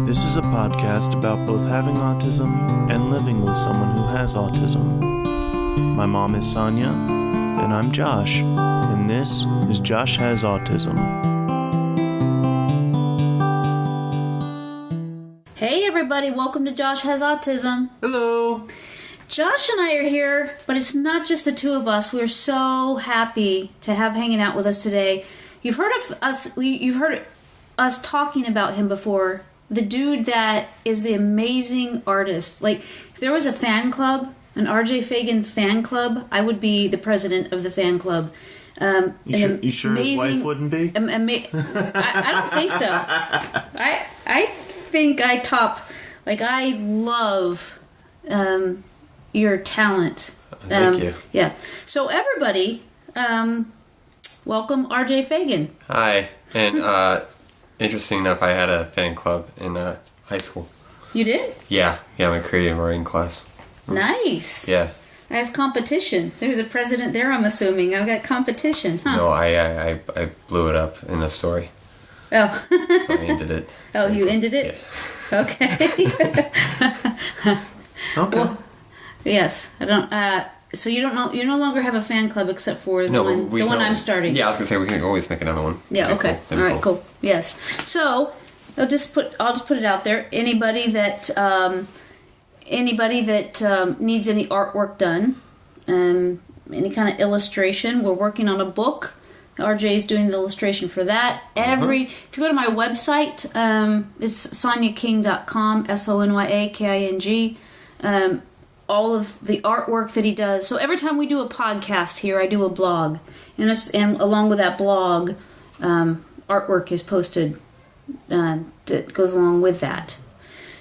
This is a podcast about both having autism and living with someone who has autism. My mom is Sonya, and I'm Josh, and this is Josh Has Autism. Hey everybody, welcome to Josh Has Autism. Hello! Josh and I are here, but it's not just the two of us. We're so happy to have hanging out with us today. You've heard of us. You've heard us talking about him before. The dude that is the amazing artist. Like, if there was a fan club, an RJ Fagan fan club, I would be the president of the fan club. You sure his wife wouldn't be? I don't think so. I think I top. Like, I love your talent. Thank you. Yeah. So everybody, welcome RJ Fagan. Hi. And interesting enough, I had a fan club in high school. You did? Yeah, my creative writing class. Nice. Yeah. I have competition. There's a president there, I'm assuming. I've got competition, huh? No, I blew it up in a story. Oh. I ended it. Oh, you ended it? Yeah. Okay. Okay. Well, yes. I don't. So you don't know. You no longer have a fan club except for the one I'm starting. Yeah, I was gonna say we can always make another one. Yeah. That'd be Okay. cool. All right. Cool. Yes. So I'll just put it out there. Anybody that needs any artwork done, any kind of illustration, we're working on a book. RJ is doing the illustration for that. If you go to my website, it's sonyaking.com, SONYAKING. All of the artwork that he does. So every time we do a podcast here, I do a blog, and along with that blog, artwork is posted that goes along with that.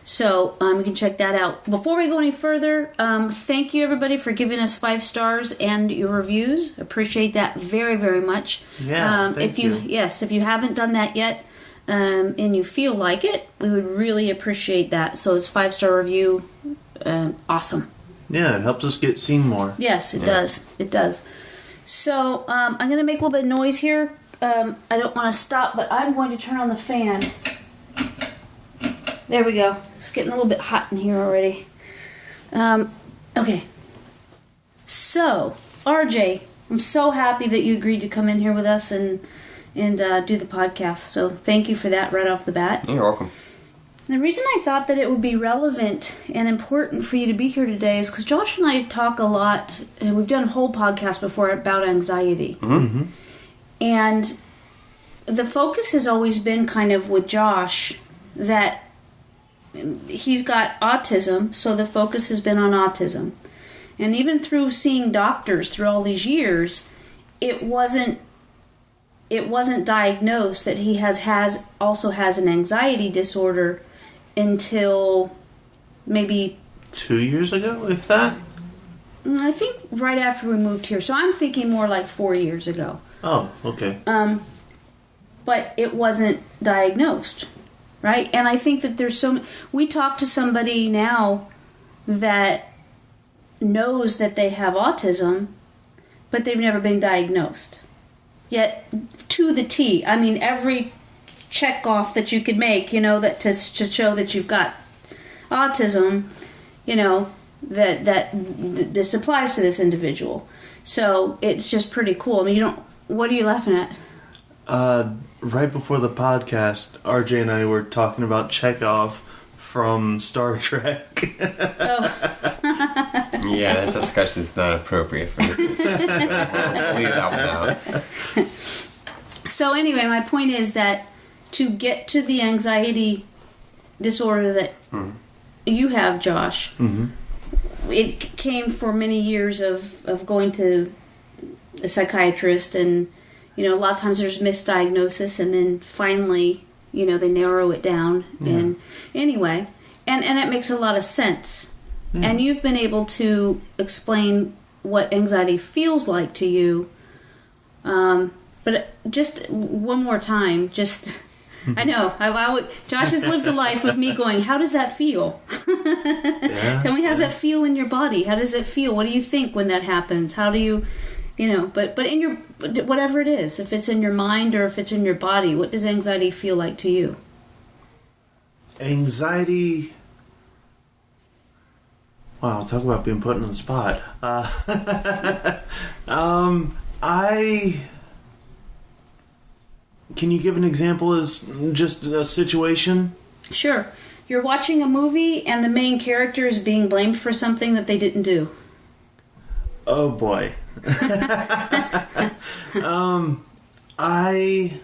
So you can check that out. Before we go any further, thank you everybody for giving us 5 stars and your reviews. Appreciate that very, very much. Yeah, thank you. Yes, if you haven't done that yet, and you feel like it, we would really appreciate that. So it's 5-star review. Awesome. Yeah, it helps us get seen more. Yes, it does. It does. So I'm going to make a little bit of noise here. I don't want to stop, but I'm going to turn on the fan. There we go. It's getting a little bit hot in here already. Okay. So, RJ, I'm so happy that you agreed to come in here with us and do the podcast. So thank you for that right off the bat. You're welcome. The reason I thought that it would be relevant and important for you to be here today is because Josh and I talk a lot, and we've done a whole podcast before about anxiety. Mm-hmm. And the focus has always been kind of with Josh that he's got autism, so the focus has been on autism. And even through seeing doctors through all these years, it wasn't diagnosed that he also has an anxiety disorder until maybe 2 years ago, if that? I think right after we moved here. So I'm thinking more like 4 years ago. Oh, okay. But it wasn't diagnosed, right? And I think that we talk to somebody now that knows that they have autism, but they've never been diagnosed. Yet, to the T, I mean, every check off that you could make, that to show that you've got autism, that this applies to this individual. So it's just pretty cool. I mean, what are you laughing at? Right before the podcast, RJ and I were talking about Chekhov from Star Trek. Yeah, that discussion is not appropriate for this. Leave that one out. So anyway, my point is that to get to the anxiety disorder that you have, Josh, it came for many years of going to a psychiatrist, and a lot of times there's misdiagnosis, and then finally, they narrow it down. Yeah. And anyway, and it makes a lot of sense. Yeah. And you've been able to explain what anxiety feels like to you. But just one more time, I know. Josh has lived a life of me going, how does that feel? Tell me, how does that feel in your body? How does it feel? What do you think when that happens? How do you, but in your, whatever it is, if it's in your mind or if it's in your body, what does anxiety feel like to you? Anxiety. Wow, talk about being put on the spot. Can you give an example as just a situation? Sure. You're watching a movie and the main character is being blamed for something that they didn't do. Oh boy. I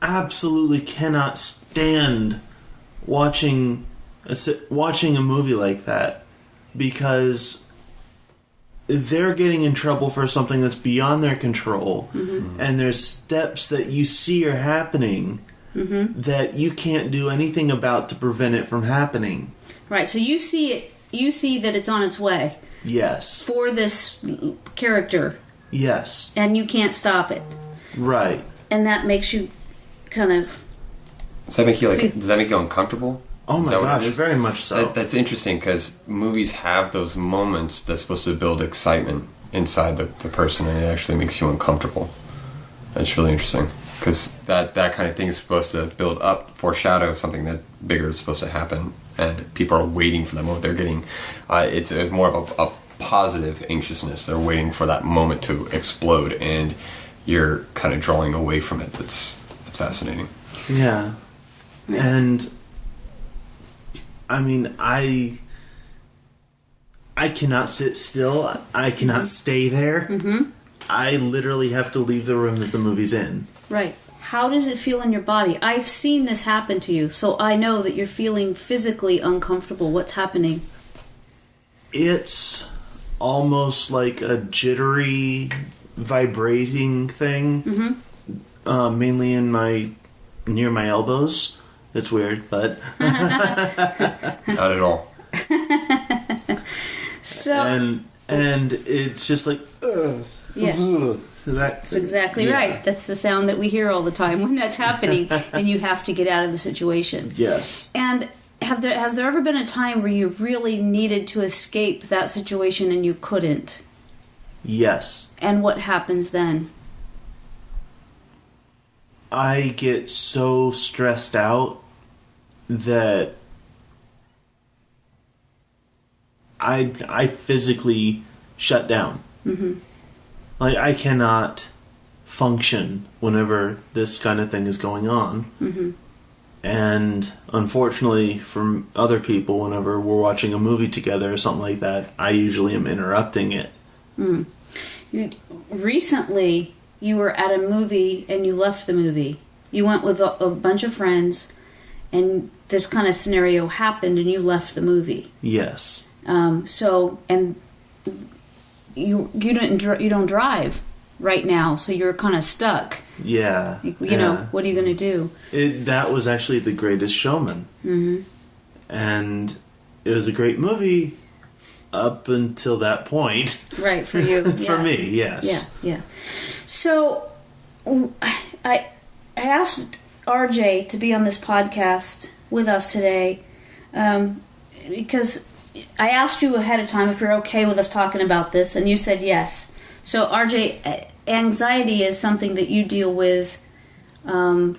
absolutely cannot stand watching a movie like that, because they're getting in trouble for something that's beyond their control, and there's steps that you see are happening that you can't do anything about to prevent it from happening. Right, so you see it. You see that it's on its way. Yes. For this character. Yes. And you can't stop it. Right. And that makes you kind of... Does that make you uncomfortable? Oh my gosh, very much so. That's interesting, because movies have those moments that's supposed to build excitement inside the person, and it actually makes you uncomfortable. That's really interesting, because that kind of thing is supposed to build up, foreshadow something that bigger is supposed to happen, and people are waiting for that moment. They're getting, it's more of a positive anxiousness. They're waiting for that moment to explode, and you're kind of drawing away from it. That's fascinating. Yeah. And I mean, I cannot sit still. I cannot stay there. I literally have to leave the room that the movie's in. Right. How does it feel in your body? I've seen this happen to you, so I know that you're feeling physically uncomfortable. What's happening? It's almost like a jittery, vibrating thing. Mainly near my elbows. It's weird, but not at all. So and it's just like yeah. That's exactly right. That's the sound that we hear all the time when that's happening, and you have to get out of the situation. Yes. And has there ever been a time where you really needed to escape that situation and you couldn't? Yes. And what happens then? I get so stressed out that I physically shut down. Like, I cannot function whenever this kind of thing is going on. And unfortunately for other people, whenever we're watching a movie together or something like that, I usually am interrupting it. Recently, you were at a movie and you left the movie. You went with a bunch of friends, and this kind of scenario happened, and you left the movie. Yes. So, and you don't drive right now, so you're kind of stuck. Yeah. You know, what are you going to do? That was actually The Greatest Showman. And it was a great movie up until that point. Right, for you. For me, yes. Yeah. So, I asked RJ to be on this podcast with us today because I asked you ahead of time if you're okay with us talking about this, and you said yes. So, RJ, anxiety is something that you deal with, and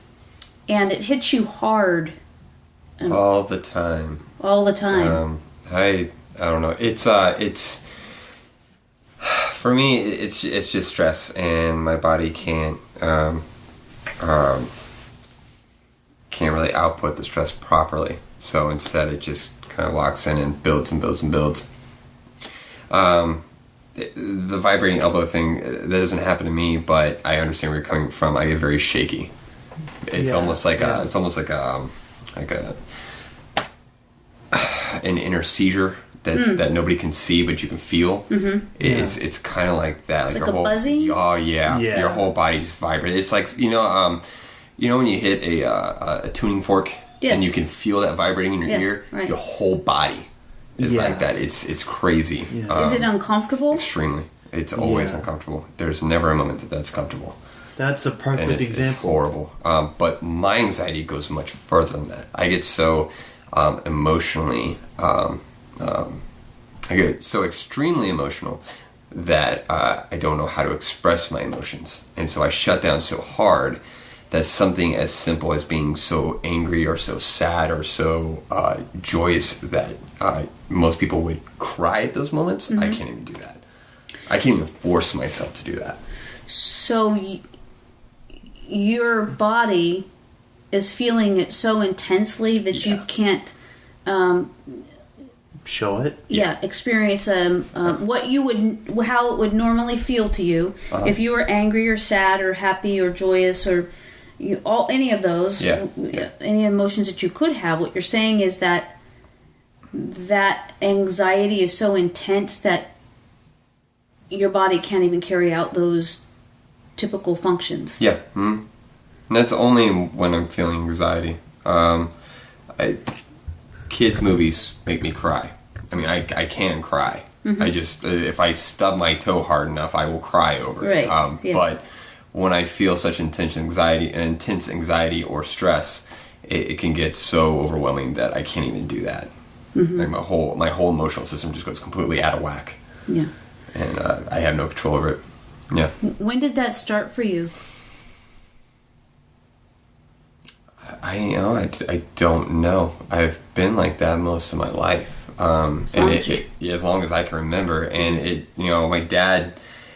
it hits you hard. All the time. All the time. I don't know. It's for me. It's just stress, and my body can't really output the stress properly. So instead, it just kind of locks in and builds and builds and builds. The vibrating elbow thing, that doesn't happen to me, but I understand where you're coming from. I get very shaky. It's almost like an inner seizure that nobody can see, but you can feel. It's kind of like that. It's like like your whole buzzy? Oh yeah. Your whole body just vibrates. It's like you know when you hit a tuning fork. Yes. And you can feel that vibrating in your ear. Right. Your whole body is like that. It's crazy. Is it uncomfortable? Extremely. It's always uncomfortable. There's never a moment that's comfortable. That's a perfect example. It's horrible. But my anxiety goes much further than that. I get so emotionally... I get so extremely emotional that I don't know how to express my emotions. And so I shut down so hard that something as simple as being so angry or so sad or so joyous that most people would cry at those moments, I can't even do that. I can't even force myself to do that. So your body is feeling it so intensely that you can't show it. Experience what you would, how it would normally feel to you if you were angry or sad or happy or joyous or any of those, any emotions that you could have. What you're saying is that anxiety is so intense that your body can't even carry out those typical functions. Yeah. Mm-hmm. And that's only when I'm feeling anxiety. Kids' movies make me cry. I mean, I can cry. I just, if I stub my toe hard enough, I will cry over it. But when I feel such intense anxiety or stress, it can get so overwhelming that I can't even do that. Like my whole emotional system just goes completely out of whack. Yeah. And I have no control over it. Yeah. When did that start for you? I don't know. I've been like that most of my life. And as long as I can remember. And my dad,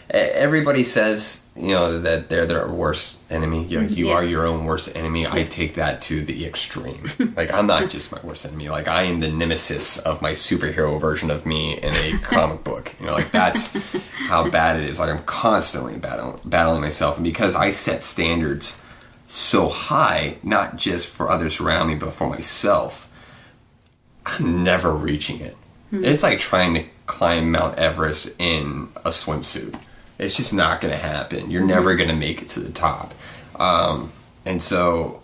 everybody says, that they're their worst enemy. You are your own worst enemy. I take that to the extreme. Like, I'm not just my worst enemy. Like, I am the nemesis of my superhero version of me in a comic book. That's how bad it is. Like, I'm constantly battling myself. And because I set standards so high, not just for others around me, but for myself, I'm never reaching it. It's like trying to climb Mount Everest in a swimsuit. It's just not going to happen. You're never going to make it to the top. And so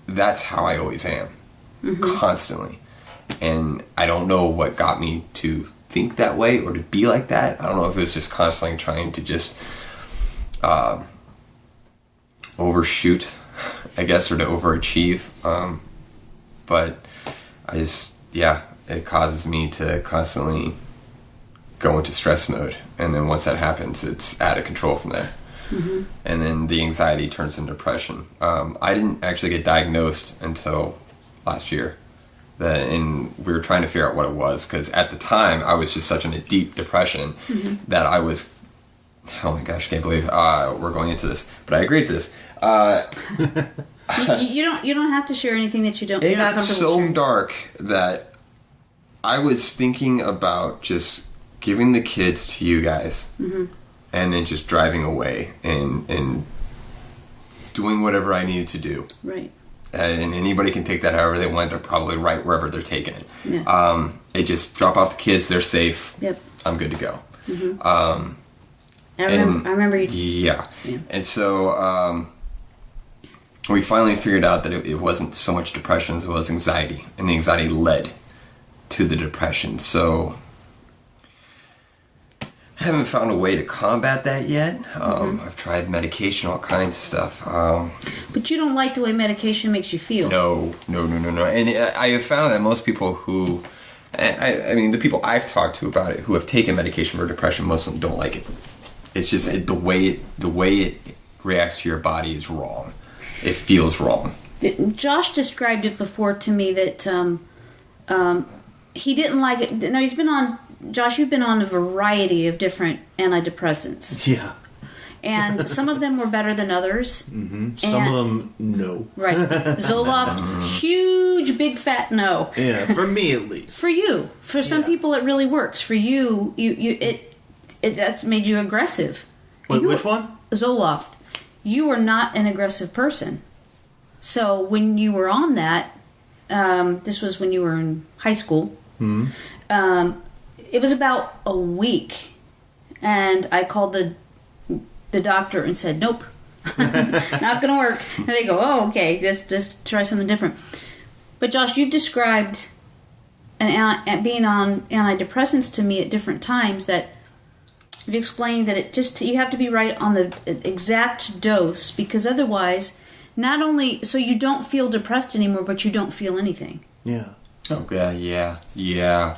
that's how I always am, constantly. And I don't know what got me to think that way or to be like that. I don't know if it was just constantly trying to just overshoot, I guess, or to overachieve. But I just, it causes me to constantly go into stress mode. And then once that happens, it's out of control from there. And then the anxiety turns into depression. I didn't actually get diagnosed until last year. And we were trying to figure out what it was, because at the time I was just such in a deep depression that I was, oh my gosh, I can't believe we're going into this, but I agreed to this. You don't have to share anything that you don't. It got so dark that I was thinking about just giving the kids to you guys, and then just driving away and doing whatever I needed to do. Right. And anybody can take that however they want. They're probably right wherever they're taking it. Yeah. It just drop off the kids. They're safe. Yep. I'm good to go. I remember you. Yeah. And so we finally figured out that it wasn't so much depression as it was anxiety. And the anxiety led to the depression. So I haven't found a way to combat that yet. I've tried medication, all kinds of stuff. But you don't like the way medication makes you feel. No. And I have found that most people who, I mean, the people I've talked to about it who have taken medication for depression, most of them don't like it. It's just the way it reacts to your body is wrong. It feels wrong. Josh described it before to me that he didn't like it. Now, he's been on... Josh, you've been on a variety of different antidepressants. Yeah. And some of them were better than others. Some of them, no. Right. Zoloft, huge, big, fat no. Yeah, for me at least. For you. For some people, it really works. For you, that's made you aggressive. Wait, which one? Zoloft. You are not an aggressive person. So when you were on that, this was when you were in high school, it was about a week, and I called the doctor and said, nope, not gonna work. And they go, oh, okay, just try something different. But Josh, you described being on antidepressants to me at different times. That you've explained that you have to be right on the exact dose, because otherwise, not only so you don't feel depressed anymore, but you don't feel anything. Yeah. Oh yeah.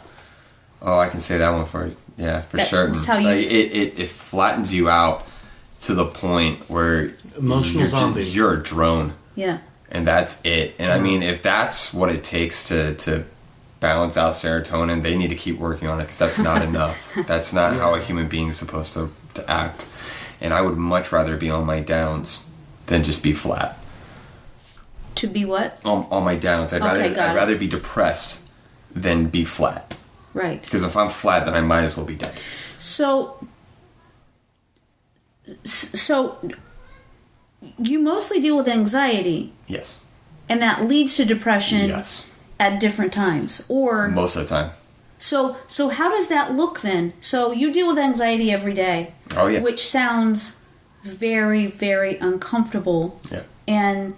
Oh, I can say that one for certain. That's how you... Like, it flattens you out to the point where emotional zombie. You're a drone. Yeah. And that's it. And I mean, if that's what it takes to balance out serotonin, they need to keep working on it, because that's not enough. That's not how a human being is supposed to act. And I would much rather be on my downs than just be flat. To be what? On my downs. I'd rather be depressed than be flat. Right. Because if I'm flat, then I might as well be dead. So you mostly deal with anxiety. Yes. And that leads to depression. Yes. At different times, or most of the time. So how does that look then? So you deal with anxiety every day. Oh yeah. Which sounds very, very uncomfortable. Yeah. And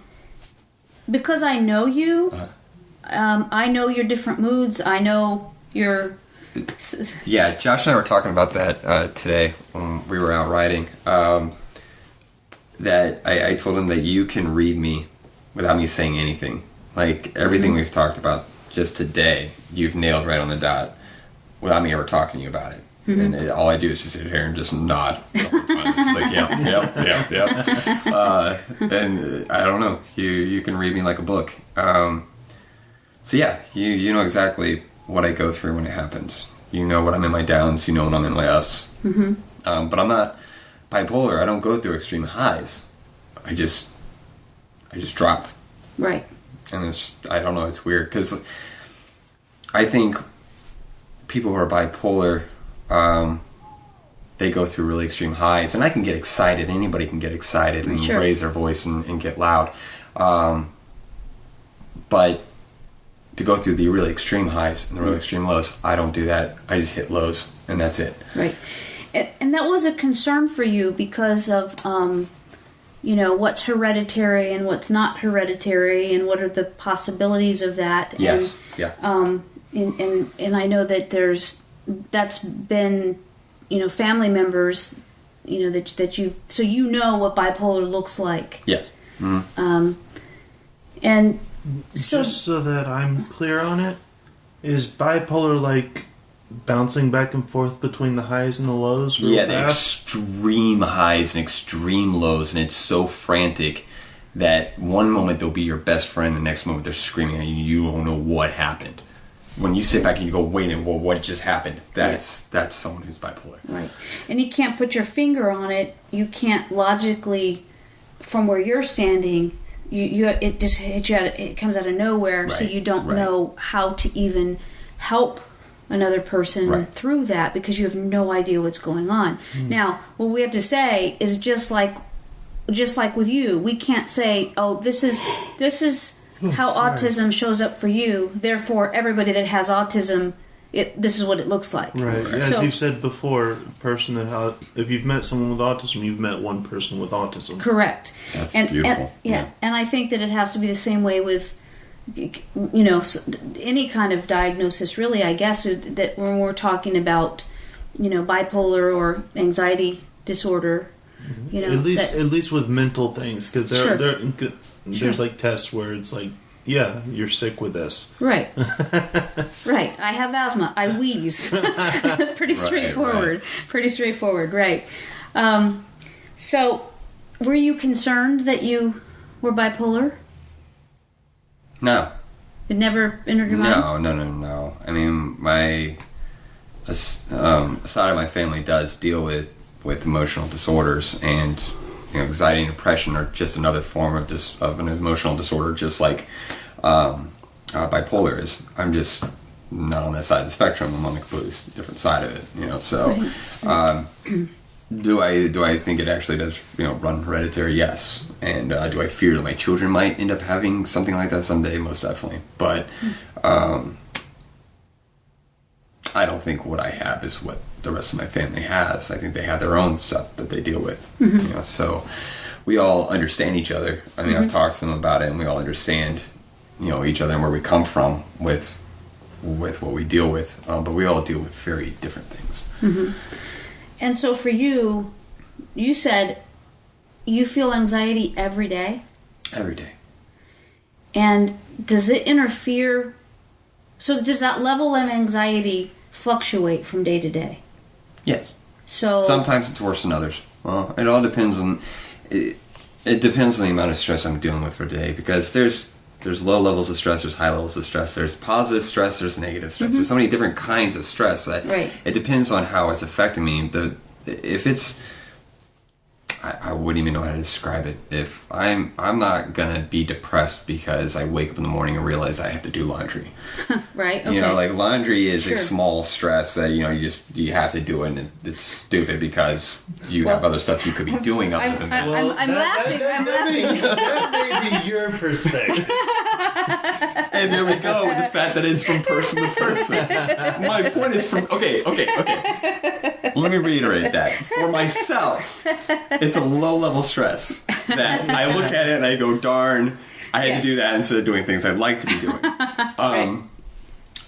because I know you, I know your different moods. I know your. Yeah, Josh and I were talking about that today when we were out riding. That I told him that you can read me without me saying anything. Like, everything we've talked about just today, you've nailed right on the dot without me ever talking to you about it. Mm-hmm. And all I do is just sit here and just nod the whole time. It's just like, yep. And I don't know, you can read me like a book. So yeah, you know exactly what I go through when it happens. You know when I'm in my downs, you know when I'm in my ups. Mm-hmm. But I'm not bipolar. I don't go through extreme highs. I just drop. Right. And I don't know, it's weird, because I think people who are bipolar, they go through really extreme highs, and I can get excited. Anybody can get excited and raise their voice and get loud. But to go through the really extreme highs and the really extreme lows, I don't do that. I just hit lows, and that's it. Right. And that was a concern for you because of... what's hereditary and what's not hereditary, and what are the possibilities of that. Yes. And, and I know that that's been, family members, that you, so what bipolar looks like. Yes. Mm-hmm. And so... Just so that I'm clear on it, is bipolar like bouncing back and forth between the highs and the lows? Yeah, the extreme highs and extreme lows, and it's so frantic that one moment they'll be your best friend, the next moment they're screaming at you. You don't know what happened. When you sit back and you go, wait, well, what just happened? That's someone who's bipolar. Right. And you can't put your finger on it. You can't logically, from where you're standing, it just hits you it comes out of nowhere, right. So you don't know how to even help another person through that, because you have no idea what's going on. Now, what we have to say is just like with you, we can't say, oh, this is how autism shows up for you, therefore everybody that has autism, this is what it looks like. Right. As you've said before, if you've met someone with autism, you've met one person with autism. Correct. That's beautiful. And I think that it has to be the same way with any kind of diagnosis, really, I guess, that when we're talking about, bipolar or anxiety disorder, at least with mental things, because there's like tests where it's like, yeah, you're sick with this. Right. Right. I have asthma. I wheeze. Pretty straightforward. Pretty straightforward. Right. So, were you concerned that you were bipolar? No. It never entered your mind? No. I mean, a side of my family does deal with emotional disorders, and anxiety and depression are just another form of an emotional disorder, just like bipolar is. I'm just not on that side of the spectrum. I'm on the completely different side of it. So do I think it actually does run hereditary? Yes. And do I fear that my children might end up having something like that someday? Most definitely. But I don't think what I have is what the rest of my family has. I think they have their own stuff that they deal with. Mm-hmm. So we all understand each other. I mean, I've talked to them about it, and we all understand each other and where we come from with what we deal with. But we all deal with very different things. Mm-hmm. And so for you, you said you feel anxiety every day? Every day. And does it interfere? So does that level of anxiety fluctuate from day to day? Yes. So sometimes it's worse than others. Well, it all depends on it depends on the amount of stress I'm dealing with for the day, because there's low levels of stress, there's high levels of stress, there's positive stress, there's negative stress. There's so many different kinds of stress that it depends on how it's affecting me. If it's I wouldn't even know how to describe it. If I'm not gonna be depressed because I wake up in the morning and realize I have to do laundry. Right. Okay. You know, like laundry is a small stress that you have to do it, and it's stupid because you have other stuff you could be doing other than that. I'm laughing. That may be your perspective. And there we go with the fact that it's from person to person. My point is okay. Let me reiterate that. For myself, it's a low-level stress that I look at it and I go, darn, I had to do that instead of doing things I'd like to be doing.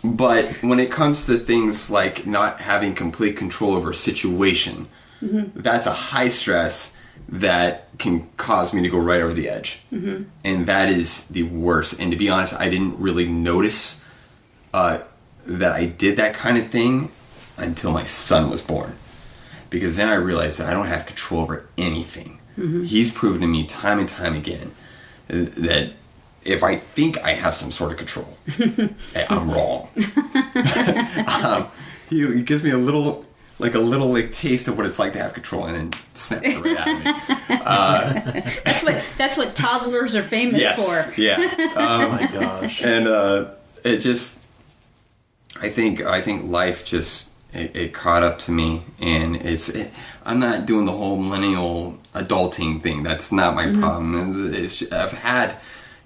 But when it comes to things like not having complete control over a situation, that's a high stress that can cause me to go right over the edge. And that is the worst. And to be honest, I didn't really notice that I did that kind of thing until my son was born. Because then I realized that I don't have control over anything. He's proven to me time and time again that if I think I have some sort of control, I'm wrong. He gives me a little taste of what it's like to have control, and then snaps it right out of me. That's what toddlers are famous for. Yeah. Oh my gosh. And it just, I think life just it caught up to me, and I'm not doing the whole millennial adulting thing. That's not my problem. I've had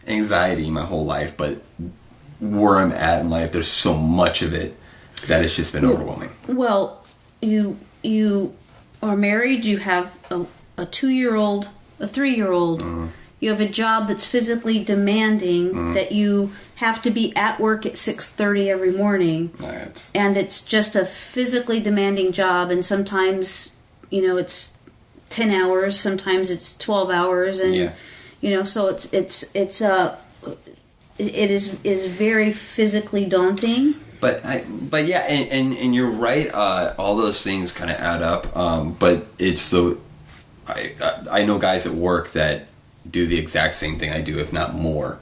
anxiety my whole life, but where I'm at in life, there's so much of it that it's just been overwhelming. Well, you are married. You have a 2-year-old, a 3-year-old. You have a job that's physically demanding, that you have to be at work at 6:30 every morning. And it's just a physically demanding job, and sometimes, it's 10 hours, sometimes it's 12 hours, and so it is very physically daunting. But yeah, and you're right. All those things kind of add up. But it's I know guys at work that do the exact same thing I do, if not more,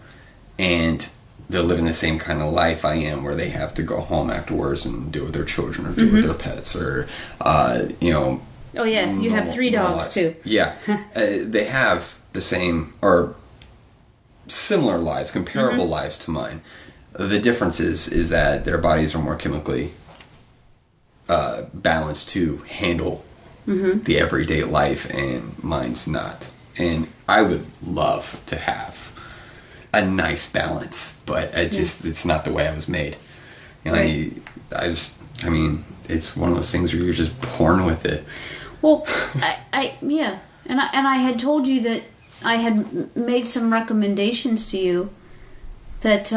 and they're living the same kind of life I am, where they have to go home afterwards and do it with their children or do it with their pets, or Oh yeah, you have 3 dogs too. Yeah, they have the same or similar lives, comparable lives to mine. The difference is that their bodies are more chemically balanced to handle the everyday life, and mine's not. And I would love to have a nice balance, but it's not the way I was made. Right. It's one of those things where you're just born with it. Well, and I had told you that I had made some recommendations to you that,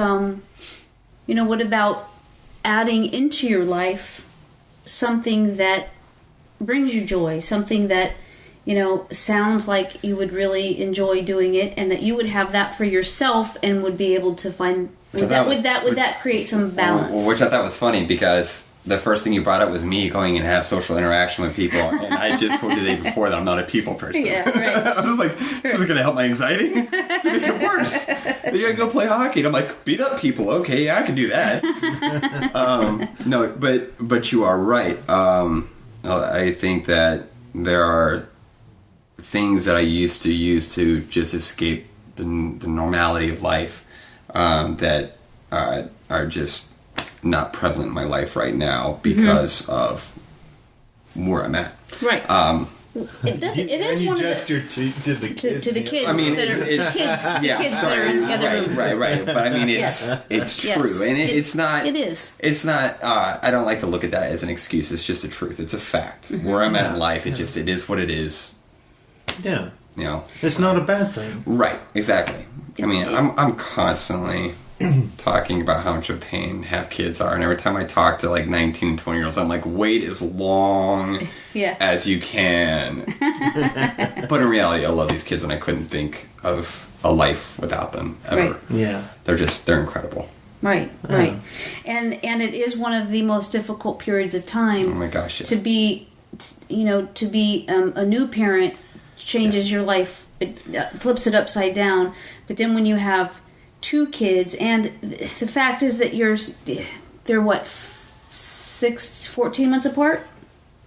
what about adding into your life something that brings you joy, something that, sounds like you would really enjoy doing it, and that you would have that for yourself and would be able to find, would that create some balance? Which I thought was funny, because the first thing you brought up was me going and have social interaction with people, and I just told you the day before that I'm not a people person. Yeah, right. I was like, this isn't going to help my anxiety. It's going to make it worse. You got to go play hockey. And I'm like, beat up people. Okay, yeah, I can do that. No, but you are right. I think that there are things that I used to use to just escape the normality of life that are just not prevalent in my life right now because of where I'm at. Right. It is one gesture to the kids. To the kids. I mean, kids that are in the other room. Right. But I mean, it's true, and it's not. It is. It's not. I don't like to look at that as an excuse. It's just the truth. It's a fact. Where I'm at in life, it is what it is. Yeah. It's not a bad thing. Right. Exactly. I mean, I'm constantly talking about how much of a pain have kids are, and every time I talk to like 19 and 20 year olds, I'm like, wait as long as you can. But in reality, I love these kids, and I couldn't think of a life without them ever. Right. Yeah, they're incredible. Right. And it is one of the most difficult periods of time. Oh my gosh! Yeah. To be to be a new parent changes your life, it flips it upside down. But then when you have 2 kids, and the fact is that they're what, 14 months apart?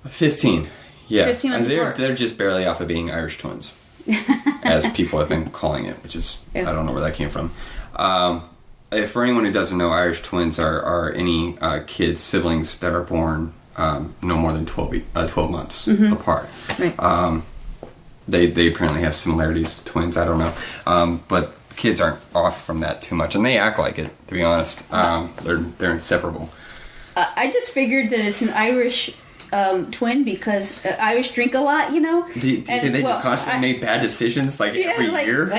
15. Yeah. 15 months apart. They're just barely off of being Irish twins, as people have been calling it, which is, I don't know where that came from. For anyone who doesn't know, Irish twins are any kids, siblings that are born no more than 12 months apart. Right. They apparently have similarities to twins. I don't know, but kids aren't off from that too much, and they act like it. To be honest, they're inseparable. I just figured that it's an Irish twin because Irish drink a lot, Do you think they just constantly make bad decisions every year?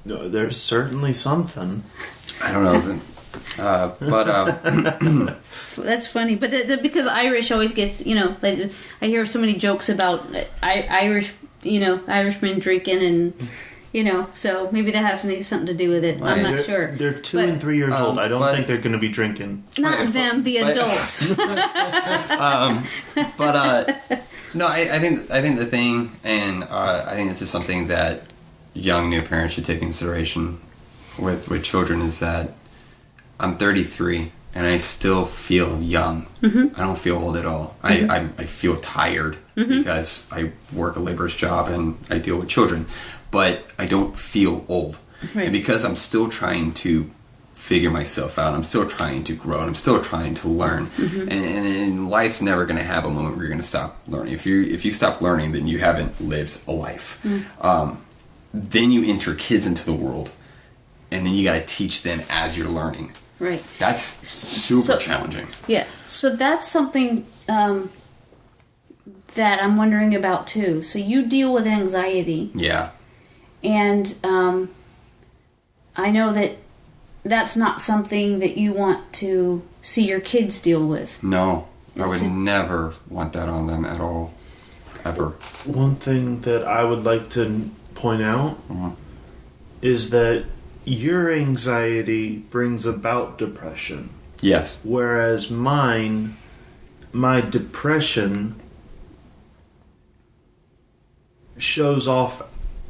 There's certainly something. I don't know. But that's funny. But because Irish always gets, I hear so many jokes about Irish, Irishmen drinking and. So maybe that has something to do with it. I'm not sure. They're 2 and 3 years old. I don't think they're going to be drinking. Not them, the adults. No, I think the thing, and I think this is something that young new parents should take into consideration with children, is that I'm 33 and I still feel young. I don't feel old at all. I feel tired because I work a laborer's job and I deal with children. But I don't feel old. Right. And because I'm still trying to figure myself out, I'm still trying to grow, and I'm still trying to learn. And life's never going to have a moment where you're going to stop learning. If you stop learning, then you haven't lived a life. Then you enter kids into the world, and then you got to teach them as you're learning. Right. That's super challenging. Yeah. So that's something that I'm wondering about too. So you deal with anxiety. Yeah. And I know that that's not something that you want to see your kids deal with. No, I would never want that on them at all, ever. One thing that I would like to point out is that your anxiety brings about depression. Yes. Whereas my depression shows off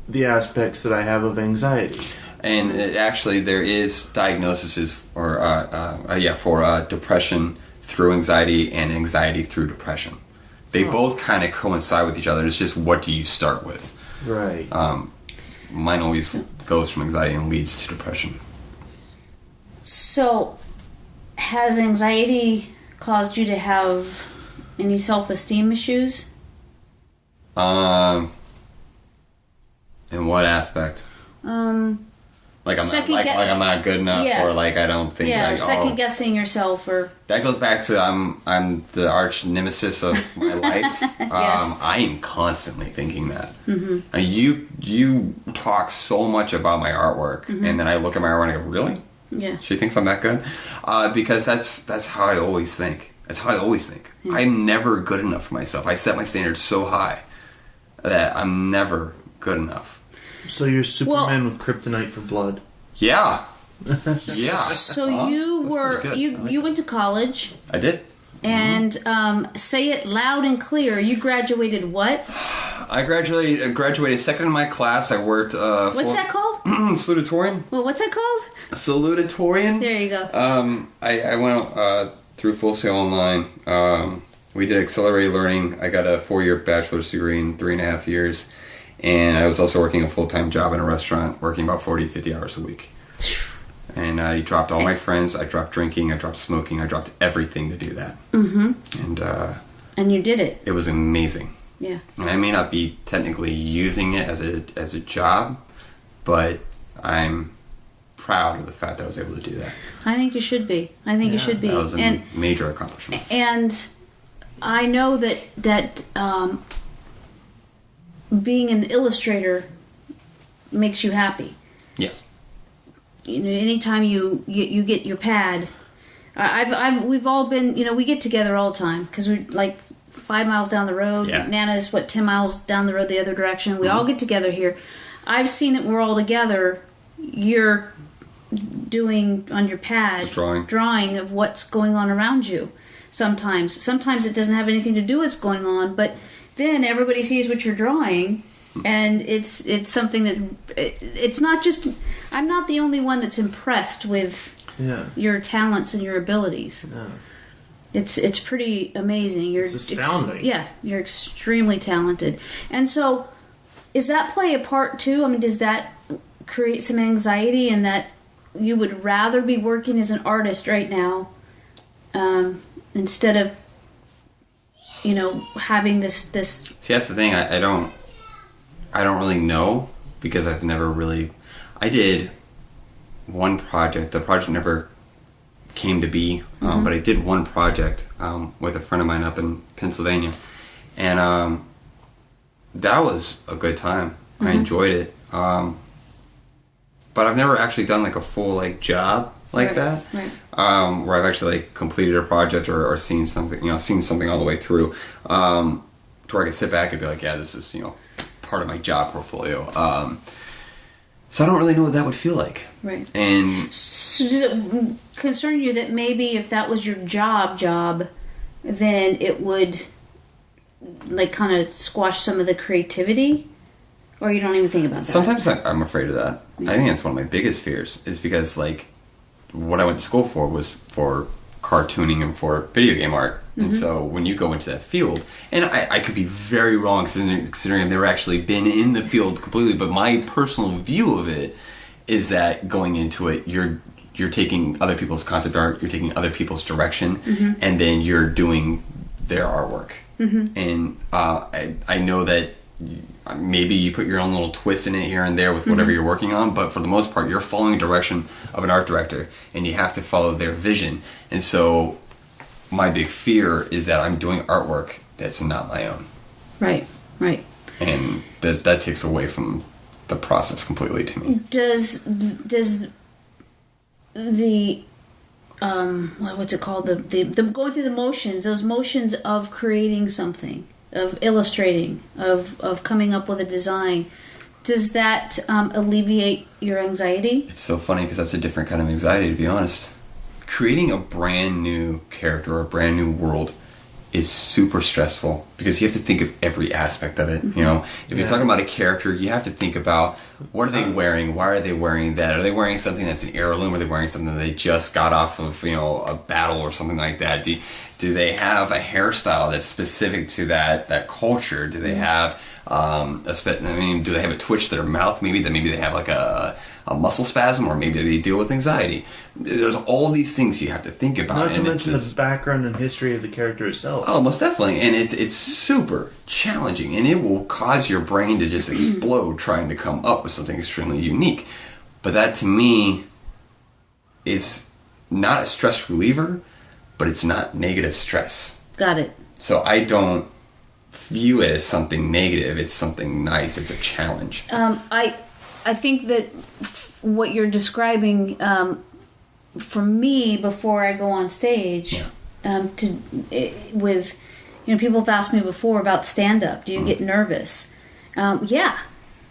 the aspects that I have of anxiety. And there is diagnoses for depression through anxiety and anxiety through depression. They both kind of coincide with each other. It's just, what do you start with? Right. Mine always goes from anxiety and leads to depression. So, has anxiety caused you to have any self-esteem issues? In what aspect? Like I'm not good enough, or like I don't think. Yeah, second guessing yourself, or that goes back to I'm the arch nemesis of my life. Yes. I am constantly thinking that. You talk so much about my artwork, and then I look at my artwork and I go, really? Yeah. She thinks I'm that good, because that's how I always think. That's how I always think. Yeah. I'm never good enough for myself. I set my standards so high that I'm never good enough. So you're Superman with kryptonite for blood. Yeah. Yeah. So you went to college. I did. And say it loud and clear. You graduated what? I graduated second in my class. I worked. What's that called? Salutatorian. Well, what's that called? Salutatorian. There you go. I went through Full Sail Online. We did accelerated learning. I got a 4-year bachelor's degree in 3.5 years. And I was also working a full-time job in a restaurant, working about 40, 50 hours a week. And I dropped all my friends. I dropped drinking. I dropped smoking. I dropped everything to do that. And you did it. It was amazing. Yeah. And I may not be technically using it as a job, but I'm proud of the fact that I was able to do that. I think you should be. You should be. That was a major accomplishment. And I know that being an illustrator makes you happy. Yes. Anytime you get your pad, we've all been, we get together all the time because we're like 5 miles down the road. Yeah. Nana's 10 miles down the road the other direction. We all get together here. I've seen it. We're all together. You're doing on your pad, Just drawing of what's going on around you. Sometimes it doesn't have anything to do with what's going on, but then everybody sees what you're drawing, and it's something that it's not just. I'm not the only one that's impressed with your talents and your abilities. Yeah. It's pretty amazing. It's astounding. You're extremely talented, and so does that play a part too? I mean, does that create some anxiety, and that you would rather be working as an artist right now instead of having this See, that's the thing. I don't really know, because I've never really. I did one project. The project never came to be, but I did one project with a friend of mine up in Pennsylvania, and that was a good time. I enjoyed it, but I've never actually done like a full job like that, where I've actually completed a project or seen something, seen something all the way through, to where I could sit back and be like, yeah, this is part of my job portfolio. So I don't really know what that would feel like. Right. And so does it concern you that maybe if that was your job, then it would kind of squash some of the creativity? Or you don't even think about that? Sometimes I'm afraid of that. I think that's one of my biggest fears, is because what I went to school for was for cartooning and for video game art. And so when you go into that field, and I could be very wrong considering I've never actually been in the field completely, but my personal view of it is that going into it, you're taking other people's concept art, you're taking other people's direction, and then you're doing their artwork. And I know that maybe you put your own little twist in it here and there with whatever you're working on, but for the most part, you're following the direction of an art director, and you have to follow their vision. And so my big fear is that I'm doing artwork that's not my own. Right. And that takes away from the process completely to me. Does the what's it called? The going through the motions, those motions of creating something, of illustrating, of coming up with a design, does that alleviate your anxiety? It's so funny, because that's a different kind of anxiety, to be honest. Creating a brand new character or a brand new world is super stressful, because you have to think of every aspect of it. If you're talking about a character, you have to think about, what are they wearing? Why are they wearing that? Are they wearing something that's an heirloom? Are they wearing something that they just got off of a battle or something like that? Do they have a hairstyle that's specific to that culture? Do they have do they have a twitch to their mouth? Maybe they have like a muscle spasm, or maybe they deal with anxiety. There's all these things you have to think about. Not to mention the background and history of the character itself. Oh, most definitely. And it's super challenging, and it will cause your brain to just explode trying to come up with something extremely unique. But that, to me, is not a stress reliever, but it's not negative stress. Got it. So I don't view it as something negative. It's something nice. It's a challenge. I think that what you're describing, for me, before I go on stage, people have asked me before about stand-up. Do you get nervous? Yeah,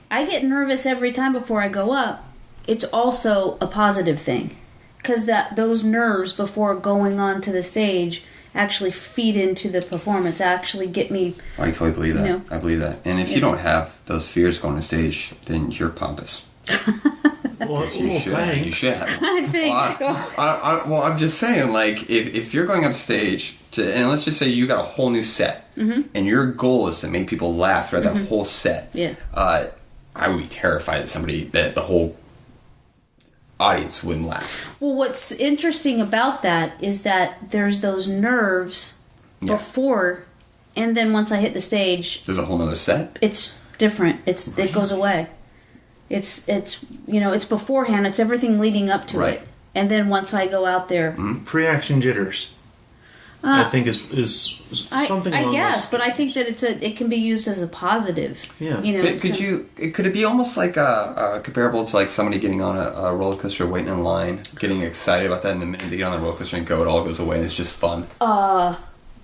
I get nervous every time before I go up. It's also a positive thing, because those nerves before going on to the stage actually feed into the performance, actually get me... I totally believe that. I believe that. And if you don't have those fears going on stage, then you're pompous. Well, you should. Thanks. You should. I think... I'm just saying, if you're going up stage, and let's just say you got a whole new set, and your goal is to make people laugh throughout that whole set, I would be terrified that the whole audience wouldn't laugh. Well, what's interesting about that is that there's those nerves before, and then once I hit the stage, there's a whole nother set. It's different. It goes away. It's beforehand. It's everything leading up to it, and then once I go out there, pre-action jitters. I think is something. I guess, but I think that it can be used as a positive. Yeah. Could it be almost like comparable to somebody getting on a roller coaster, waiting in line, getting excited about that, and the minute they get on the roller coaster and go, it all goes away, and it's just fun.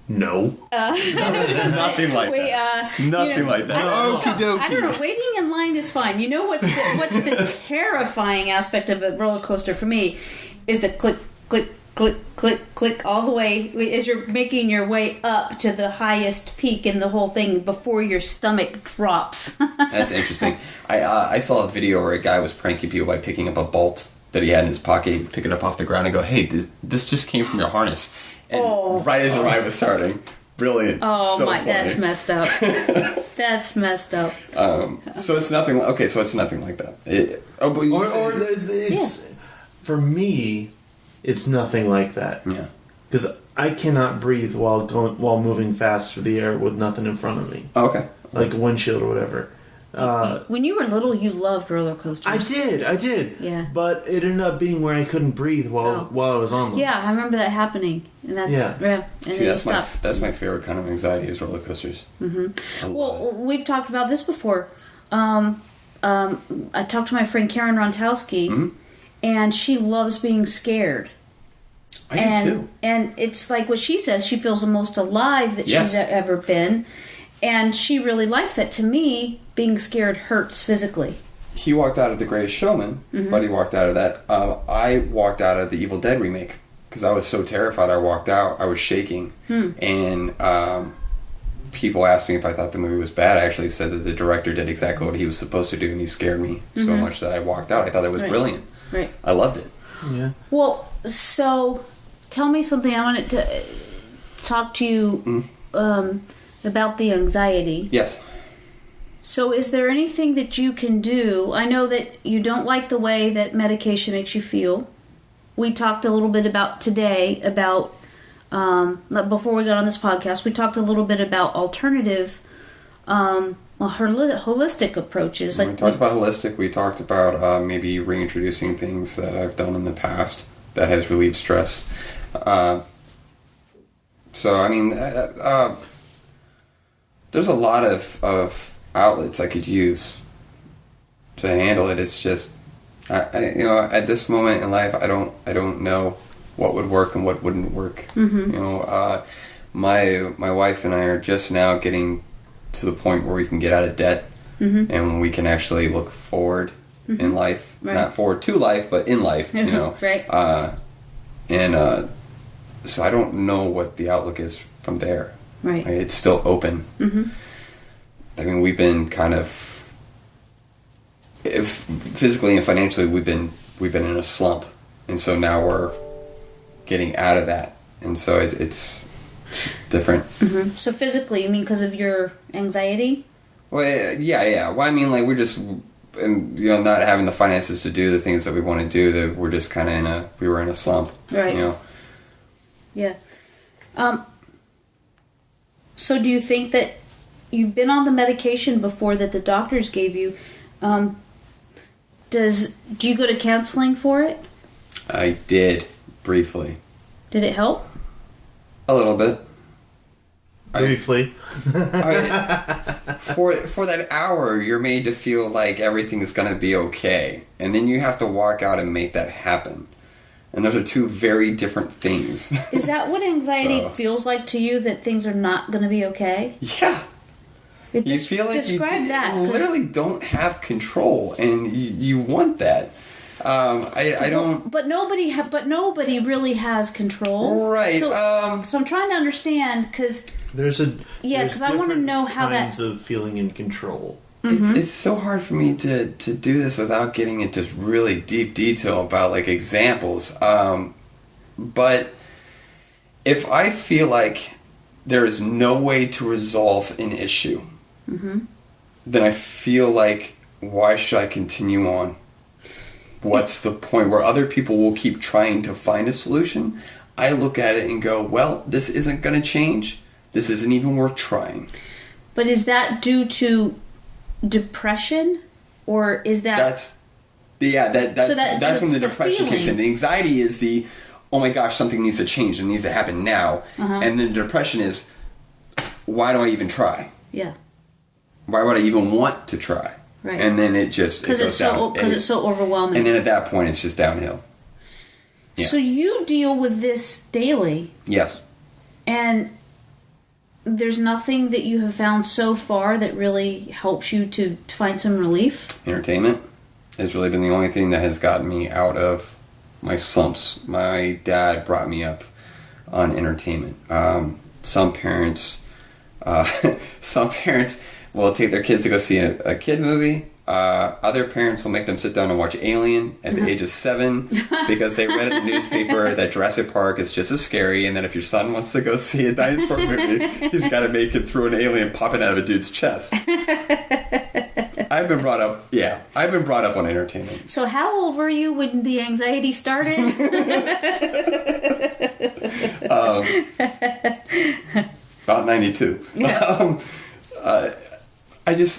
No. Nothing like Wait, that. Nothing like that. Okie dokie. I don't know. Waiting in line is fine. You know what's the terrifying aspect of a roller coaster for me is the click, click, click, click, click all the way as you're making your way up to the highest peak in the whole thing before your stomach drops. That's interesting. I saw a video where a guy was pranking people by picking up a bolt that he had in his pocket. He'd pick it up off the ground and go, "Hey, this just came from your harness." And right as the ride was starting. Brilliant. Oh, so my, funny. that's messed up. That's messed up. So it's nothing. Okay, so it's nothing like that. For me, it's nothing like that. Yeah. Because I cannot breathe while moving fast through the air with nothing in front of me. Oh, okay. Like a windshield or whatever. When you were little, you loved roller coasters. I did. Yeah. But it ended up being where I couldn't breathe while I was on them. Yeah, I remember that happening, and that's And See, that's my favorite kind of anxiety is roller coasters. Mm-hmm. Well, we've talked about this before. I talked to my friend Karen Rontowski, and she loves being scared. I do too. And it's like what she says. She feels the most alive that she's ever been. And she really likes it. To me, being scared hurts physically. He walked out of The Greatest Showman. Buddy walked out of that. I walked out of the Evil Dead remake because I was so terrified. I walked out. I was shaking. And people asked me if I thought the movie was bad. I actually said that the director did exactly what he was supposed to do, and he scared me so much that I walked out. I thought it was brilliant. Right. I loved it. Yeah. Well, so tell me something. I wanted to talk to you about the anxiety. Yes. So is there anything that you can do? I know that you don't like the way that medication makes you feel. We talked a little bit about today about, before we got on this podcast, we talked a little bit about alternative, holistic approaches. We talked about holistic. We talked about maybe reintroducing things that I've done in the past that has relieved stress. So, I mean, there's a lot of outlets I could use to handle it. It's just, at this moment in life, I don't know what would work and what wouldn't work. My wife and I are just now getting to the point where we can get out of debt and we can actually look forward in life, not forward to life, but in life. Right. So I don't know what the outlook is from there. Right. It's still open. I mean, we've been kind of, physically and financially, we've been in a slump, and so now we're getting out of that, and so it's different. So physically, you mean because of your anxiety? Well, yeah. Well, I mean, like we're just, not having the finances to do the things that we want to do. That we're just kind of we were in a slump, right? Yeah. So do you think that you've been on the medication before that the doctors gave you? Do you go to counseling for it? I did briefly. Did it help? A little bit. Briefly. For that hour, you're made to feel like everything's going to be okay, and then you have to walk out and make that happen. And those are two very different things. Is that what anxiety feels like to you? That things are not going to be okay? Yeah. You feel like describe that. Literally don't have control, and you want that. I don't. But nobody really has control, right? So I'm trying to understand because because I want to know how that kinds of feeling in control. It's so hard for me to do this without getting into really deep detail about like examples. But if I feel like there is no way to resolve an issue, then I feel like, why should I continue on? What's the point? Where other people will keep trying to find a solution, I look at it and go, well, this isn't going to change. This isn't even worth trying. But is that due to depression, or is that that's when the depression kicks in. The anxiety is oh my gosh, something needs to change and needs to happen now. And then the depression is, why do I even try? Yeah. Why would I even want to try? Right. And then it just because it's so overwhelming. And then at that point, it's just downhill. Yeah. So you deal with this daily. Yes. And there's nothing that you have found so far that really helps you to find some relief? Entertainment has really been the only thing that has gotten me out of my slumps. My dad brought me up on entertainment. Some parents will take their kids to go see a kid movie. Other parents will make them sit down and watch Alien at the age of 7 because they read in the newspaper that Jurassic Park is just as scary, and that if your son wants to go see a dinosaur movie, he's got to make it through an alien popping out of a dude's chest. I've been brought up on entertainment. So how old were you when the anxiety started? About 92. Yeah.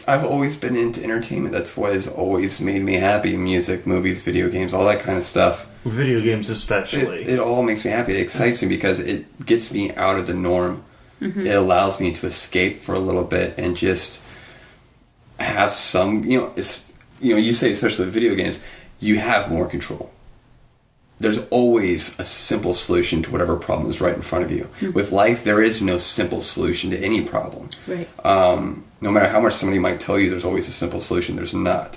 I've always been into entertainment. That's what has always made me happy. Music, movies, video games, all that kind of stuff. Video games especially. It all makes me happy. It excites me because it gets me out of the norm. Mm-hmm. It allows me to escape for a little bit and just have some, you say especially with video games, you have more control. There's always a simple solution to whatever problem is right in front of you. Mm-hmm. With life, there is no simple solution to any problem. Right. No matter how much somebody might tell you there's always a simple solution, there's not.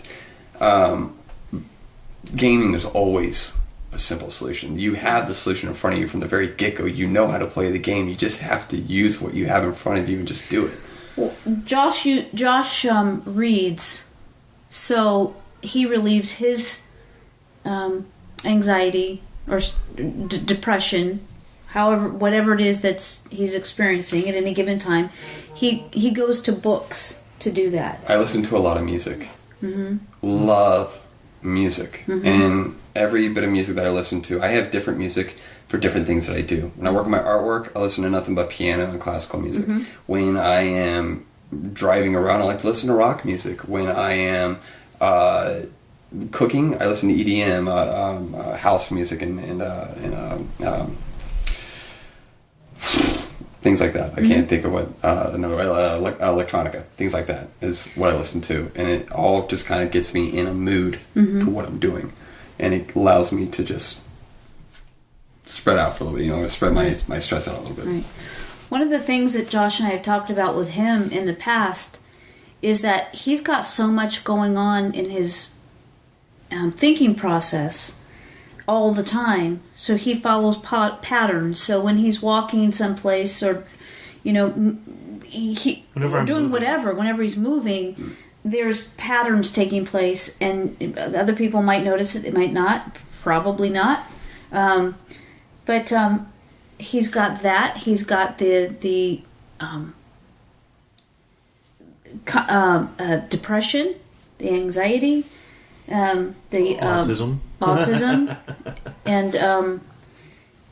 Gaming, there's always a simple solution. You have the solution in front of you from the very get-go. You know how to play the game. You just have to use what you have in front of you and just do it. Well, Josh reads, so he relieves his anxiety or depression, whatever it is he's experiencing at any given time. He goes to books to do that. I listen to a lot of music. Mm-hmm. Love music. Mm-hmm. And every bit of music that I listen to, I have different music for different things that I do. When I work on my artwork, I listen to nothing but piano and classical music. Mm-hmm. When I am driving around, I like to listen to rock music. When I am cooking, I listen to EDM, house music, and things like that. I can't think of what electronica. Things like that is what I listen to, and it all just kind of gets me in a mood to what I'm doing, and it allows me to just spread out for a little bit. Spread my stress out a little bit. Right. One of the things that Josh and I have talked about with him in the past is that he's got so much going on in his thinking process all the time, so he follows patterns. So when he's walking someplace, or whenever he's moving, there's patterns taking place, and other people might notice it, they might not, probably not, but he's got that. He's got the depression, the anxiety, the autism, and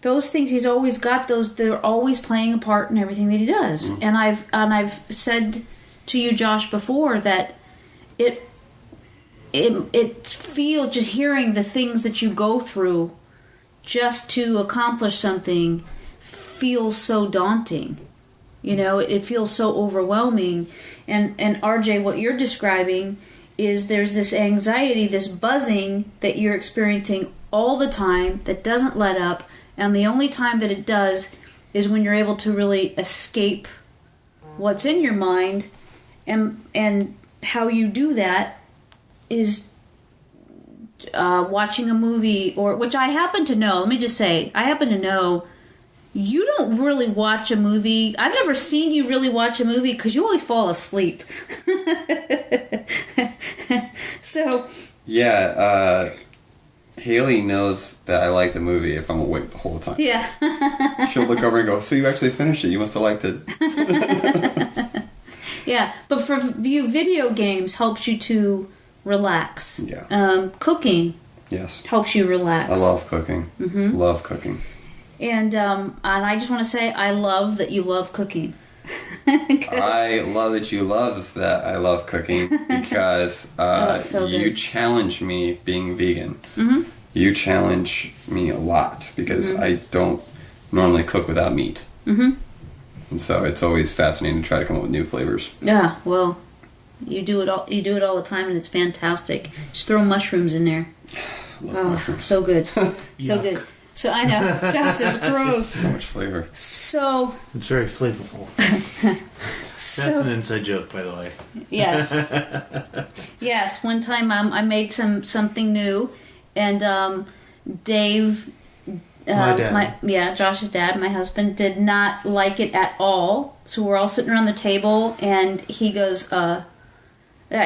those things. He's always got those. They're always playing a part in everything that he does. Mm-hmm. And I've said to you, Josh, before that it feels, just hearing the things that you go through just to accomplish something feels so daunting. It feels so overwhelming. And RJ, what you're describing is there's this anxiety, this buzzing that you're experiencing all the time that doesn't let up, and the only time that it does is when you're able to really escape what's in your mind, and how you do that is watching a movie, or which I happen to know. Let me just say, I happen to know you don't really watch a movie. I've never seen you really watch a movie because you always fall asleep. So yeah, Haley knows that I like the movie if I'm awake the whole time. Yeah. She'll look over and go, "So you actually finished it? You must have liked it." Yeah, but for you, video games helps you to relax. Yeah. Cooking. Yes. Helps you relax. I love cooking. Mm-hmm. Love cooking. And I just want to say, I love that you love cooking. I love that you love that I love cooking because so you challenge me being vegan. Mm-hmm. You challenge me a lot because mm-hmm. I don't normally cook without meat. Mm-hmm. And so it's always fascinating to try to come up with new flavors. Yeah, well, you do it all the time, and it's fantastic. Just throw mushrooms in there. Love mushrooms. So good. So good. So I know, Josh is gross. So much flavor. So It's very flavorful. That's an inside joke, by the way. yes, yes. One time I made something new, and Dave, My dad. Josh's dad, my husband, did not like it at all. So we're all sitting around the table, and he goes, I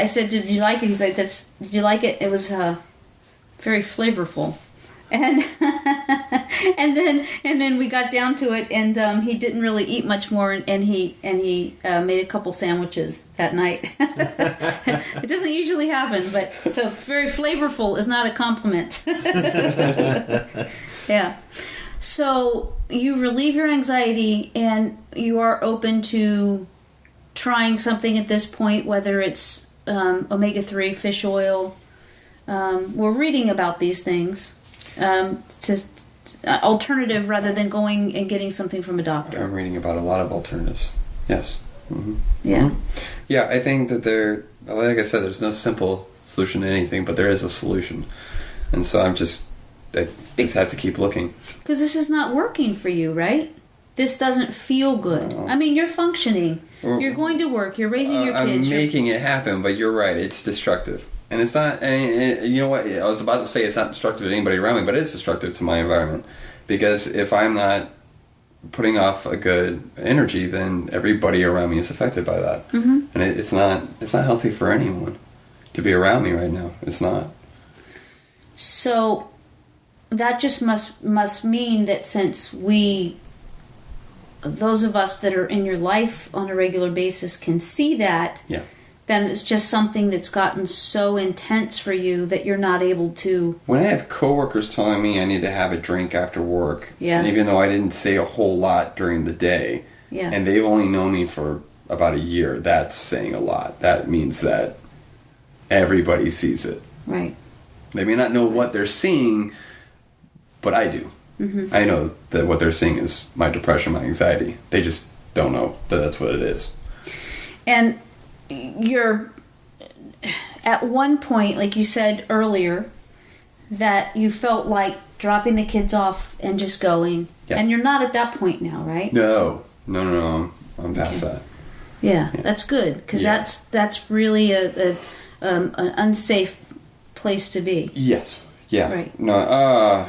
said, "Did you like it?" He's like, "Did you like it? It was very flavorful." And and then we got down to it, and he didn't really eat much more, and he made a couple sandwiches that night. It doesn't usually happen, but so very flavorful is not a compliment. Yeah. So you relieve your anxiety, and you are open to trying something at this point, whether it's omega-3 fish oil. We're reading about these things. Just alternative rather than going and getting something from a doctor. I'm reading about a lot of alternatives. Yes. Mm-hmm. Yeah. Mm-hmm. Yeah, I think that like I said, there's no simple solution to anything, but there is a solution. And so I just have to keep looking. Because this is not working for you, right? This doesn't feel good. No. I mean, you're functioning. You're going to work. You're raising your kids. I'm making it happen, but you're right. It's destructive. And it's not, you know what, I was about to say it's not destructive to anybody around me, but it is destructive to my environment. Because if I'm not putting off a good energy, then everybody around me is affected by that. Mm-hmm. And it's not healthy for anyone to be around me right now. It's not. So that just must mean that since those of us that are in your life on a regular basis can see that, yeah, then it's just something that's gotten so intense for you that you're not able to... When I have coworkers telling me I need to have a drink after work, yeah, even though I didn't say a whole lot during the day, yeah, and they've only known me for about a year, that's saying a lot. That means that everybody sees it. Right. They may not know what they're seeing, but I do. Mm-hmm. I know that what they're seeing is my depression, my anxiety. They just don't know that that's what it is. And you're at one point, like you said earlier, that you felt like dropping the kids off and just going. Yes. And you're not at that point now, right? No. I'm past that. Yeah, that's good, because that's really an unsafe place to be. Yes. Yeah. Right. No.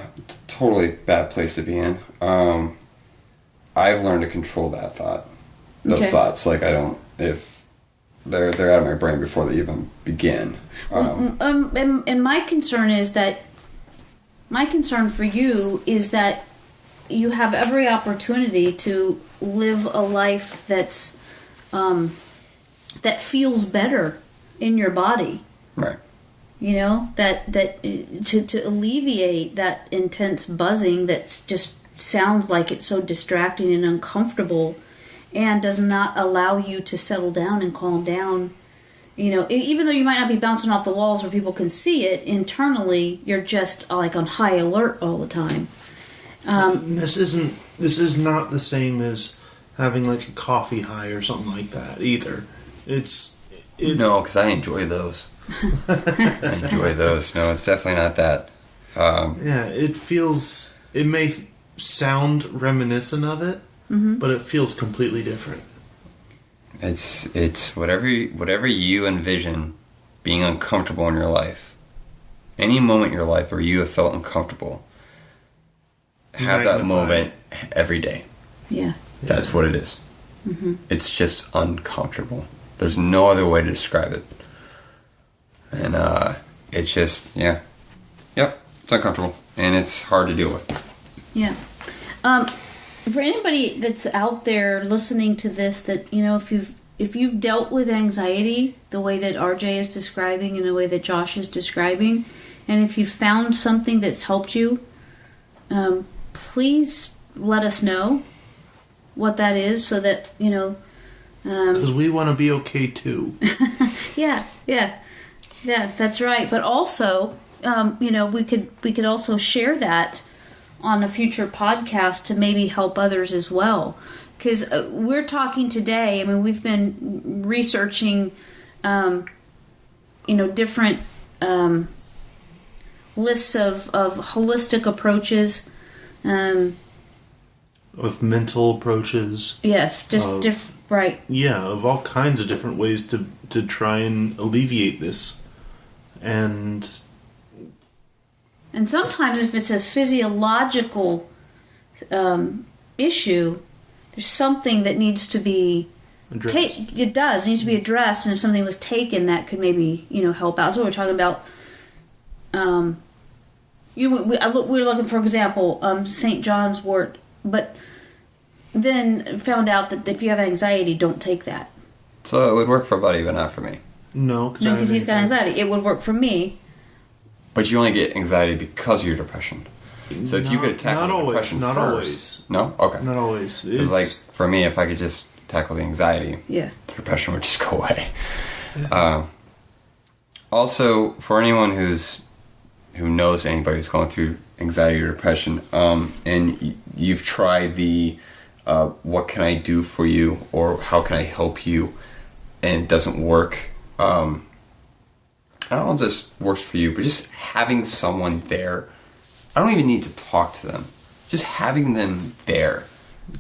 Totally bad place to be in. I've learned to control that thought. Those thoughts, like if they're out of my brain before they even begin. And my concern for you is that you have every opportunity to live a life that's that feels better in your body. Right. You know, that to alleviate that intense buzzing that just sounds like it's so distracting and uncomfortable, and does not allow you to settle down and calm down. You know, even though you might not be bouncing off the walls where people can see it, internally you're just like on high alert all the time. This is not the same as having like a coffee high or something like that either. No, because I enjoy those. I enjoy those. No, it's definitely not that. It may sound reminiscent of it, mm-hmm. but it feels completely different. It's whatever you envision being uncomfortable in your life. Any moment in your life where you have felt uncomfortable, have that moment every day. Yeah. That's what it is. Mm-hmm. It's just uncomfortable. There's no other way to describe it. And it's just, it's uncomfortable. And it's hard to deal with. Yeah. For anybody that's out there listening to this, that, you know, if you've dealt with anxiety the way that RJ is describing and the way that Josh is describing, and if you've found something that's helped you, please let us know what that is, so that, you know... Because we want to be okay too. Yeah, that's right. But also, you know, we could also share that on a future podcast to maybe help others as well. Because we're talking today, I mean, we've been researching, you know, different lists of holistic approaches With mental approaches. Yes, just right. Yeah, of all kinds of different ways to try and alleviate this. And sometimes if it's a physiological issue, there's something that needs to be addressed. It needs to be addressed, and if something was taken, that could maybe help out. So we're talking about. We were looking, for example, St. John's wort, but then found out that if you have anxiety, don't take that. So it would work for Buddy, but not for me. No, because he's got anxiety. It would work for me. But you only get anxiety because of your depression. So if you could tackle the depression not first... Always. No? Okay. Not always. It's like, for me, if I could just tackle the anxiety, the depression would just go away. Also, for anyone who knows anybody who's going through anxiety or depression, and you've tried the what can I do for you, or how can I help you, and it doesn't work, I don't know if this works for you, but just having someone there, I don't even need to talk to them. Just having them there.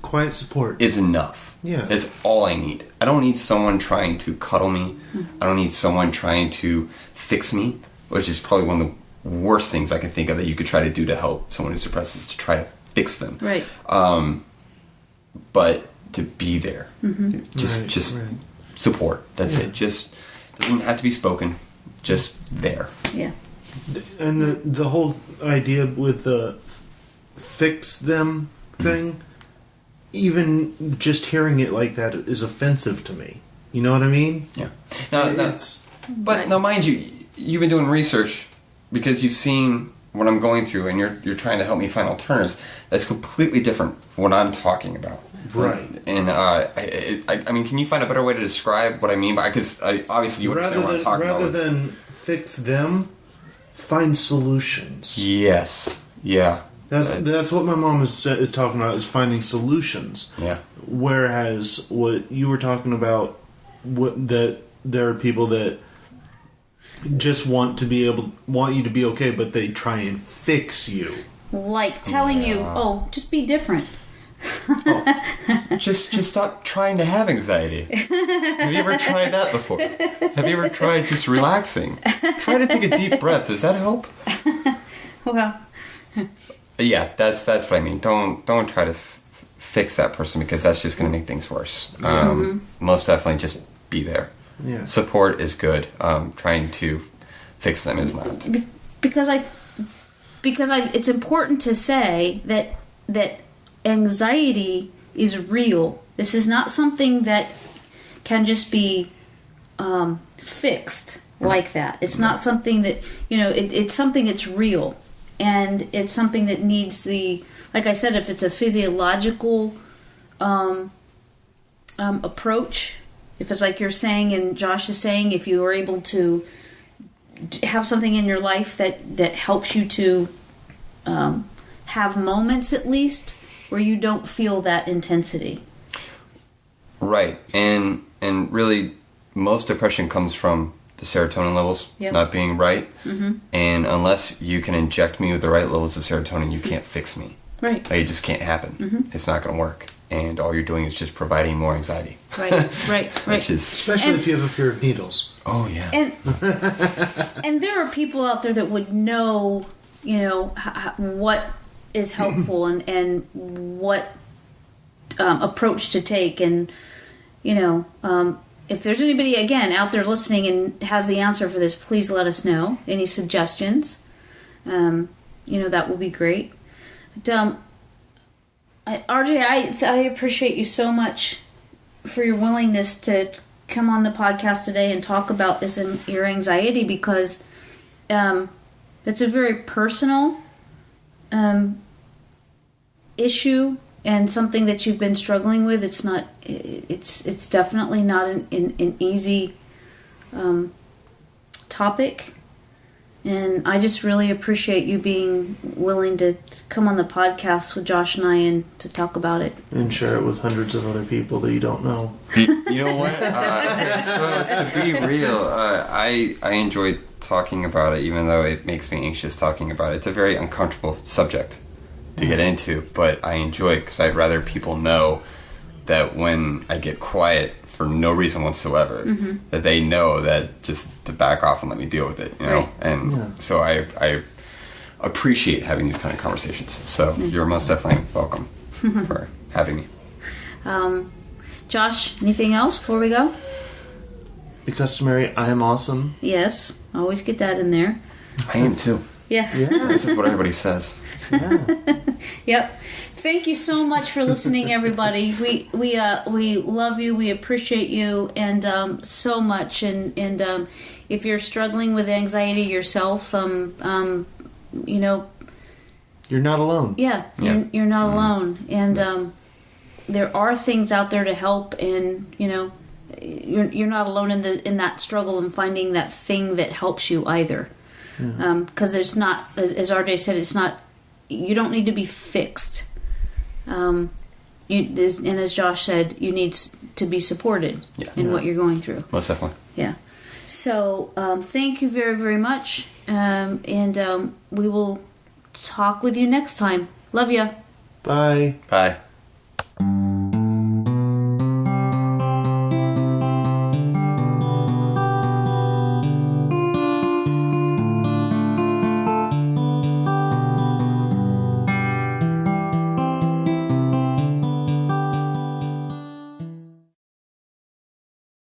Quiet support. Is enough. Yeah. It's all I need. I don't need someone trying to cuddle me. I don't need someone trying to fix me, which is probably one of the worst things I can think of that you could try to do to help someone who's depressed, is to try to fix them. Right. But to be there. Just right. Support. That's it. Just doesn't have to be spoken. Just there. Yeah. And the whole idea with the fix them thing, even just hearing it like that is offensive to me. You know what I mean? Yeah. Now, mind you, you've been doing research because you've seen what I'm going through, and you're trying to help me find alternatives. That's completely different from what I'm talking about. Right. And I mean, can you find a better way to describe what I mean? Because obviously you understand what I'm talking about. Rather than fix them, find solutions. Yes. Yeah. That's what my mom is talking about, is finding solutions. Yeah. Whereas what you were talking about, that there are people that just want you to be okay, but they try and fix you. Like telling you, oh, just be different. Just stop trying to have anxiety. Have you ever tried that before? Have you ever tried just relaxing? Try to take a deep breath. Does that help? Well, yeah, that's what I mean. Don't try to fix that person, because that's just going to make things worse. Most definitely, just be there. Yeah. Support is good. Trying to fix them is not. Because it's important to say that anxiety is real. This is not something that can just be fixed like that. It's not something that, it's something that's real. And it's something that needs like I said, if it's a physiological approach, if it's like you're saying and Josh is saying, if you are able to have something in your life that helps you to have moments at least where you don't feel that intensity. Right. And really, most depression comes from the serotonin levels not being right. Mm-hmm. And unless you can inject me with the right levels of serotonin, you can't fix me. Right. It just can't happen. Mm-hmm. It's not going to work. And all you're doing is just providing more anxiety. Right. Especially if you have a fear of needles. Oh, yeah. And there are people out there that would know, what is helpful and what approach to take. And, if there's anybody, again, out there listening and has the answer for this, please let us know. Any suggestions? That will be great. But, RJ, I appreciate you so much for your willingness to come on the podcast today and talk about this and your anxiety, because it's a very personal issue and something that you've been struggling with. It's not. It's definitely not an easy topic. And I just really appreciate you being willing to come on the podcast with Josh and I and to talk about it. And share it with hundreds of other people that you don't know. You know what? So, to be real, I enjoy talking about it, even though it makes me anxious talking about it. It's a very uncomfortable subject. to get into, but I enjoy it because I'd rather people know that when I get quiet for no reason whatsoever, that they know that just to back off and let me deal with it, you know? Right. And so I appreciate having these kind of conversations. So you're most definitely welcome for having me. Josh, anything else before we go? The customary, I am awesome. Yes, always get that in there. I am too. Yeah. This is what everybody says. Yeah. Yep. Thank you so much for listening, everybody. We love you. We appreciate you, and so much. And if you're struggling with anxiety yourself, you know, You're not alone. yeah. You're not alone. And there are things out there to help, and you know, you're not alone in that struggle and finding that thing that helps you either. Because it's not, as RJ said, it's not. You don't need to be fixed. And as Josh said, you need to be supported in what you're going through. Most definitely. Yeah. So thank you very, very much, and we will talk with you next time. Love ya. Bye. Bye.